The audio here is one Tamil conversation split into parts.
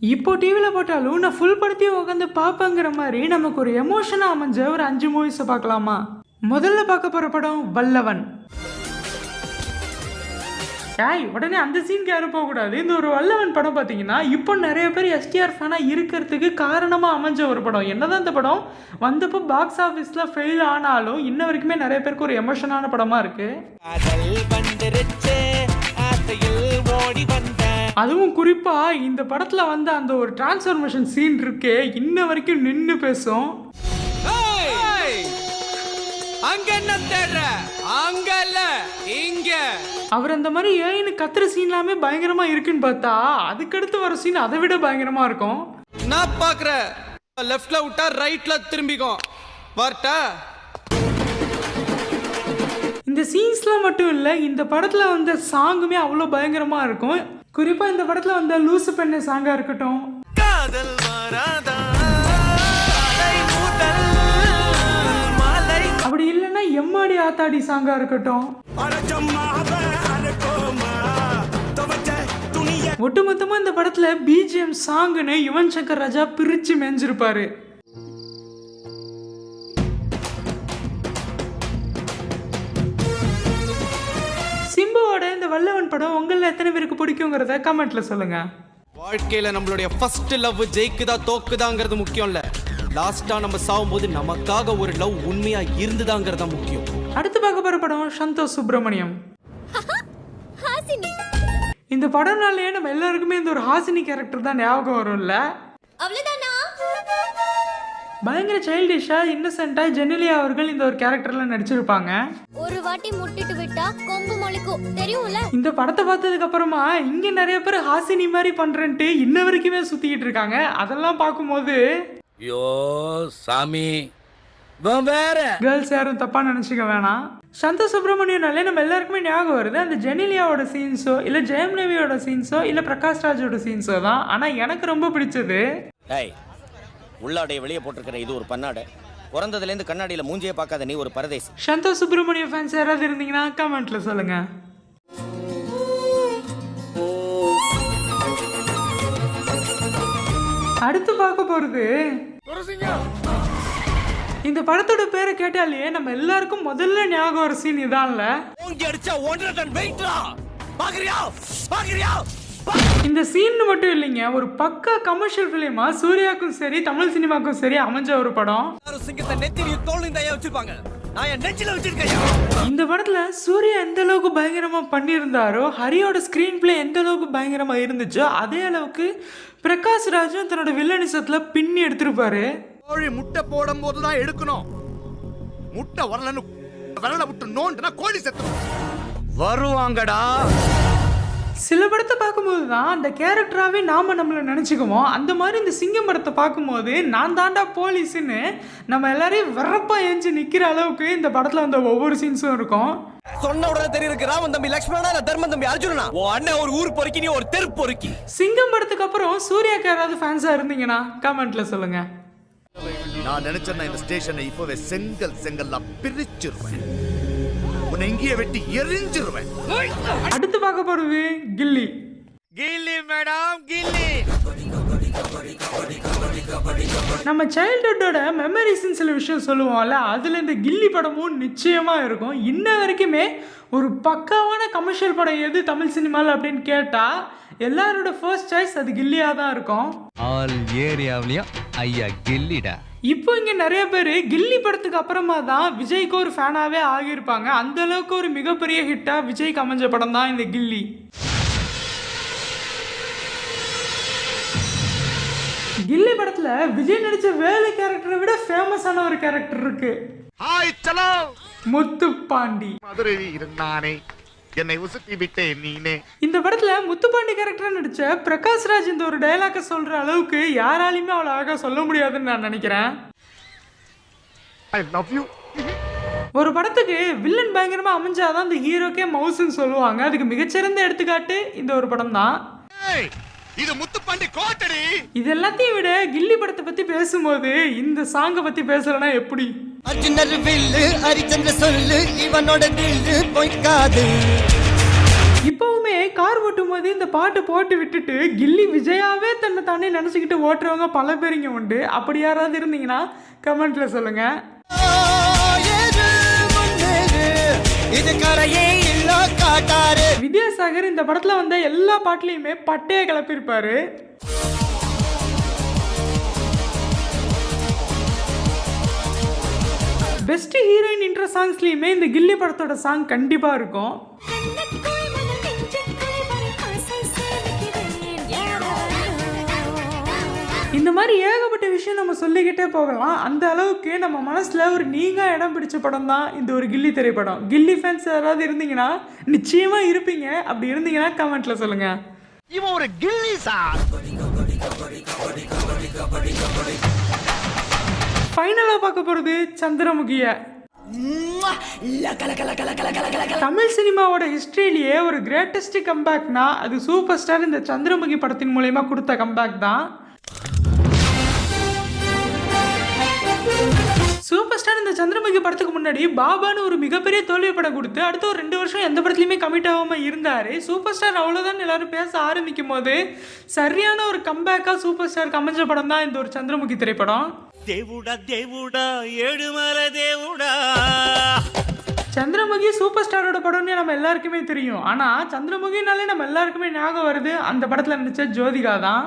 இப்போ டிவியில் போட்டாலும் நான் ஃபுல் படத்தையும் உட்காந்து பார்ப்பேங்கிற மாதிரி நமக்கு ஒரு எமோஷனாக அமைஞ்ச ஒரு 5 மூவிஸை பார்க்கலாமா? முதல்ல பார்க்க போகிற படம் வல்லவன். உடனே அந்த சீனுக்கு யாரும் போகக்கூடாது. இந்த ஒரு வல்லவன் படம் பார்த்தீங்கன்னா இப்போ நிறைய பேர் எஸ்டிஆர் ஃபேனாக இருக்கிறதுக்கு காரணமாக அமைஞ்ச ஒரு படம். என்னதான் இந்த படம் வந்தப்போ பாக்ஸ் ஆஃபீஸில் ஃபெயில் ஆனாலும் இன்ன வரைக்குமே நிறைய பேருக்கு ஒரு எமோஷனான படமாக இருக்குது. அதுவும் குறிப்பாக இந்த படத்தில் வந்து அந்த ஒரு டிரான்ஸ்ஃபர்மேஷன் சீன் இருக்கே இன்ன வரைக்கும் நின்று பேசும். அவர் அந்த மாதிரி ஏன்னு கத்துற சீன் எல்லாமே பயங்கரமா இருக்குன்னு பார்த்தா அதுக்கடுத்து வர சீன் அதை விட பயங்கரமா இருக்கும். நான் பாக்குறேன் லெஃப்ட்ல விட்டா ரைட்ல திரும்பிக்கும் வரட்டா. இந்த சீன்ஸ்லாம் மட்டும் இல்லை, இந்த படத்தில் வந்த சாங்குமே அவ்வளோ பயங்கரமாக இருக்கும். குறிப்பாக இந்த படத்தில் வந்த லூசு பெண்ணு சாங்காக இருக்கட்டும், அப்படி இல்லைன்னா எம்மாடி ஆத்தாடி சாங்காக இருக்கட்டும், ஒட்டுமொத்தமாக இந்த படத்தில் பிஜிஎம் சாங்குன்னு யுவன் சங்கர் ராஜா பிரித்து மேஞ்சிருப்பாரு. சிம்புவோட இந்த வல்லவன் படம் உங்கள எத்தனை பேருக்கு பிடிக்குங்கிறத கமெண்ட்ல சொல்லுங்க. வாழ்க்கையில நம்மளுடைய ஃபர்ஸ்ட் லவ் ஜெயிக்குதா தோக்குதாங்கிறது முக்கியம் இல்ல, லாஸ்டா நம்ம சாவும்போது நமக்காக ஒரு லவ் உண்மையா இருந்துதாங்கிறதா முக்கியம். அடுத்து பார்க்க போற படம் சந்தோஷ் சுப்ரமணியம். இந்த படம்னாலே நம்ம எல்லாருக்குமே இந்த ஒரு ஹாசினி கேரக்டர் தான் ஞாபகம் வரும்ல. பயங்கர சைல்டிஷா இன்னசென்ட்டா ஜெனிலியா அவர்கள் இந்த ஒரு கேரக்டர்ல நடிச்சிருப்பாங்க. ஒரு வாட்டி முட்டிட்டு விட்டா கொம்பு முளைக்கும் தெரியும்ல. இந்த படத்தை பார்த்ததுக்கு அப்புறமா இங்க நிறைய பேர் ஹாசினி மாதிரி பண்றேன்ட்டு இன்ன வரைக்குமே சுத்திக்கிட்டு இருக்காங்க. அதெல்லாம் பார்க்கும்போது ஐயோ சாமி வேற கேர்ள்ஸ் யாரும் தப்பா நினைச்சுக்க வேணாம். சந்தோஷ் சுப்ரமணியனாலே நம்ம எல்லாருக்குமே ஞாபகம் வருது அந்த ஜெனிலியாவோட சீன்ஸோ இல்ல ஜெயம் ரவியோட சீன்ஸோ இல்ல பிரகாஷ் ராஜோட சீன்ஸோ தான். ஆனா எனக்கு ரொம்ப பிடிச்சது உள்ளாடைய வெளியே போட்டிருக்கிற இது ஒரு பன்னாடை, பிறந்ததுல இருந்து கண்ணாடியில மூஞ்சியே பார்க்காத நீ ஒரு பரதேசி. சந்தோஷ் சுப்ரமணிய ஃபேன்ஸ் யாராவது இருந்தீங்கன்னா கமெண்ட்ல சொல்லுங்க. அடுத்து பார்க்க போறது இந்த படத்தோட பேரை கேட்டாலே நம்ம எல்லாருக்கும் முதல்ல ஞாபகம் ஒரு சீன் இதான்ல. இந்த சீன் மட்டும் இல்லைங்க, ஒரு பக்கா கமர்ஷியல் பிலிமா சூர்யாவுக்கும் சரி தமிழ் சினிமாக்கும் சரி அமைஞ்ச ஒரு படம். இந்த படத்துல சூர்யா எந்த அளவுக்கு பயங்கரமா பண்ணியிருந்தாரோ ஹரியோட ஸ்கிரீன் பிளே எந்த அளவுக்கு பயங்கரமா இருந்துச்சோ அதே அளவுக்கு பிரகாஷ் ராஜும் தன்னோட வில்லனிசத்துல பின்னி எடுத்திருப்பாரு. முட்டை போடும் போதுதான் எடுக்கணும், முட்டை வரலன்னு விரல விட்டு நோண்டுனா கோழி செத்து வருவாங்கடா. சில படத்தை பார்க்கும்போது தான் அந்த கேரக்டராகவே நாம் நம்மளை நினச்சிக்குவோம். அந்த மாதிரி இந்த சிங்கம் படத்தை பார்க்கும்போது நான் தாண்டா போலீஸுன்னு நம்ம எல்லாரையும் வரப்பா ஏஞ்சி நிற்கிற அளவுக்கு இந்த படத்தில் வந்த ஒவ்வொரு சீன்ஸும் இருக்கும். சொன்ன உடனே தெரியுது ராமன் தம்பி லட்சுமணனா தர்மன் தம்பி அர்ஜுனனா அண்ணன் ஒரு ஊர் பொறுக்கி நீ ஒரு தெரு பொறுக்கி. சிங்கம் படத்துக்கு அப்புறம் சூர்யாக்கு யாராவது ஃபேன்ஸாக இருந்தீங்கன்னா கமெண்ட்ல சொல்லுங்க. நான் நினைச்சேன் இந்த ஸ்டேஷனை இப்பவே செங்கல்லாம் பிரிச்சிருவேன், உன்னை இங்கேயே வெட்டி எரிஞ்சிருவேன். அடுத்து பார்க்க போறது கில்லி. கில்லி மேடம் கில்லி. நம்ம சைல்ட்ஹுட்டோட மெமரிஸ்ன்னு சில விஷயம் சொல்லுவோம்ல, அதுல இந்த கில்லி படமும் நிச்சயமா இருக்கும். இன்ன வரைக்குமே ஒரு பக்காவான கமர்ஷியல் படம் எது தமிழ் சினிமாவில் அப்படின்னு கேட்டா எல்லாரோட ஃபர்ஸ்ட் சாய்ஸ் அது கில்லியா தான் இருக்கும். ஆல் ஏரியாவிலயும் ஐயா கில்லிடா. இப்போ இங்க நிறைய பேர் கில்லி படத்துக்கு அப்புறமா தான் விஜய்க்கு ஒரு ஃபேனாவே ஆகியிருப்பாங்க. அந்த அளவுக்கு ஒரு மிகப்பெரிய ஹிட்டா விஜய்க்கு அமைஞ்ச படம் தான் இந்த கில்லி. கில்லி படத்துல விஜய் நடிச்ச வேலை கேரக்டரை விட ஃபேமஸான ஒரு கேரக்டர் இருக்கு. ஹாய் சலோ முத்துப்பாண்டி. மதுரை இருந்தானே என்னை உசுத்தி விட்டே நீனே. இந்த படத்துல முத்துப்பாண்டி கேரக்டர் நடிச்ச பிரகாஷ் ராஜ் இந்த ஒரு டயலாக சொல்ற அளவுக்கு யாராலையுமே அவ்வளவு அழகா சொல்ல முடியாதுன்னு நான் நினைக்கிறேன். I love you. ஒரு படத்துக்கு வில்லன் பயங்கரமா அமைஞ்சாதான் அந்த ஹீரோக்கே மவுஸ்ன்னு சொல்லுவாங்க. அதுக்கு மிகச்சிறந்த எடுத்துக்காட்டு இந்த ஒரு படம் தான். இது முத்துப்பாண்டி கோட்டடி. இது எல்லாத்தையும் விட கில்லி படத்தை பத்தி பேசும்போது இந்த சாங்கை பத்தி பேசலனா எப்படி? அர்ஜுனர் வில்லு ஹரிச்சந்திர சொல்லு இவனோட தில்லு பொய்க்காது. இப்போவுமே கார் ஓட்டும் போது இந்த பாட்டு போட்டு விட்டுட்டு கில்லி விஜயாவே தன்னை தானே நினச்சிக்கிட்டு ஓட்டுறவங்க பல பேருங்க உண்டு. அப்படி யாராவது இருந்தீங்கன்னா கமெண்ட்ல சொல்லுங்க. வித்யாசாகர் இந்த படத்துல வந்த எல்லா பாட்டுலயுமே பட்டையை கிளப்பியிருப்பாரு. பெஸ்ட் ஹீரோயின் இன்ட்ரோ சாங்ஸ்லயுமே இந்த கில்லி படத்தோட சாங் கண்டிப்பா இருக்கும். இந்த மாதிரி ஏகப்பட்ட விஷயம் நம்ம சொல்லிக்கிட்டே போகலாம். அந்த அளவுக்கு நம்ம மனசுல ஒரு நீங்க இடம் பிடிச்ச படம் தான் இந்த ஒரு கில்லி திரைப்படம். கில்லி ஃபேன்ஸ் யாராவது இருந்தீங்கன்னா நிச்சயமா இருப்பீங்க. அப்படி இருந்தீங்கன்னா கமெண்ட்ல சொல்லுங்க. இவன் ஒரு கில்லி சார். ஃபைனலா பார்க்க போறது சந்திரமுகிய. தமிழ் சினிமாவோட ஹிஸ்டரியிலேயே ஒரு கிரேட்டஸ்ட் கம்பேக்னா அது சூப்பர் ஸ்டார் இந்த சந்திரமுகி படத்தின் மூலமா கொடுத்த கம்பேக் தான். சூப்பர் ஸ்டார் இந்த சந்திரமுகி படத்துக்கு முன்னாடி பாபான்னு ஒரு மிகப்பெரிய தோல்வி படம் கொடுத்து அடுத்த ஒரு 2 வருஷம் எந்த படத்துலையுமே கமிட் ஆகாமல் இருந்தார். சூப்பர் ஸ்டார் அவ்வளோதான் எல்லாரும் பேச ஆரம்பிக்கும் போது சரியான ஒரு கம்பேக்காக சூப்பர் ஸ்டாருக்கு அமைஞ்ச படம் தான் இந்த ஒரு சந்திரமுகி திரைப்படம். தேவுடா தேவுடா ஏழுமலை தேவுடா. சந்திரமுகி சூப்பர் ஸ்டாரோட படம்னு நம்ம எல்லாருக்குமே தெரியும். ஆனால் சந்திரமுகினாலே நம்ம எல்லாருக்குமே ஞாபகம் வருது அந்த படத்தில் நடிச்ச ஜோதிகா தான்.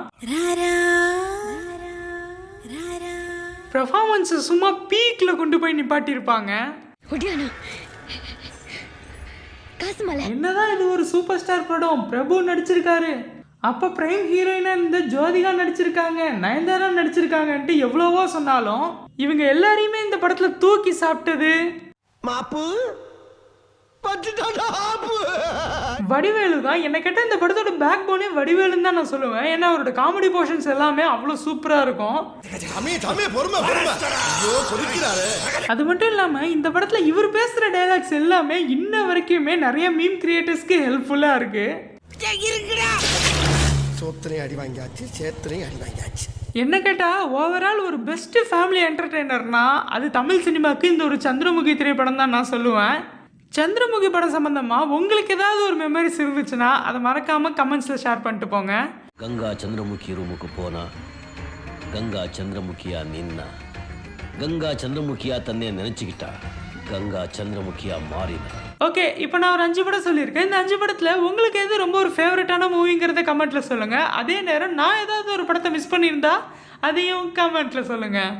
பெர்ஃபார்மன்ஸ் சும்மா பீக்ல கொண்டு போய் நிப்பாட்டியிருப்பாங்க. என்னதான் இது ஒரு சூப்பர் ஸ்டார் படம், பிரபு நடிச்சிருக்காரு, அப்போ பிரைம் ஹீரோயினா இந்த ஜோதிகா நடிச்சிருக்காங்க, நயன்தாரா நடிச்சிருக்காங்கன்ட்டு எவ்வளவோ சொன்னாலும் இவங்க எல்லாரையுமே இந்த படத்துல தூக்கி சாப்பிட்டது வடிவேலு தான். என்ன கேட்டால் இந்த படத்தோட பேக் போனே வடிவேலுன்னு தான் நான் சொல்லுவேன். ஏன்னா அவரோட காமெடி போர்ஷன்ஸ் எல்லாமே அவ்வளோ சூப்பராக இருக்கும். அது மட்டும் இல்லாமல் இந்த படத்தில் இவர் பேசுகிற டைலாக்ஸ் எல்லாமே இன்ன வரைக்குமே நிறைய மீம் கிரியேட்டர்ஸ்க்கு ஹெல்ப்ஃபுல்லாக இருக்கு. என்ன கேட்டால் ஓவரால் ஒரு பெஸ்ட் ஃபேமிலி என்டர்டெய்னர்னா அது தமிழ் சினிமாவுக்கு இந்த ஒரு சந்திரமுகி திரைப்படம் தான் நான் சொல்லுவேன். சந்திரமுகி படம் சம்பந்தமாக உங்களுக்கு ஏதாவது ஒரு மெமரிஸ் இருந்துச்சுன்னா அதை மறக்காமல் கமெண்ட்ஸில் ஷேர் பண்ணிட்டு போங்க. கங்கா சந்திரமுகி ரூமுக்கு போனா கங்கா சந்திரமுகியா நின்னா கங்கா சந்திரமுகியா தன்னை நினைச்சுக்கிட்டா கங்கா சந்திரமுகியா மாறினா. ஓகே, இப்போ நான் ஒரு 5 படம் சொல்லியிருக்கேன். இந்த 5 படத்தில் உங்களுக்கு எது ரொம்ப ஒரு ஃபேவரட்டான மூவிங்கிறத கமெண்ட்டில் சொல்லுங்கள். அதே நேரம் நான் ஏதாவது ஒரு படத்தை மிஸ் பண்ணியிருந்தா அதையும் கமெண்ட்டில் சொல்லுங்கள்.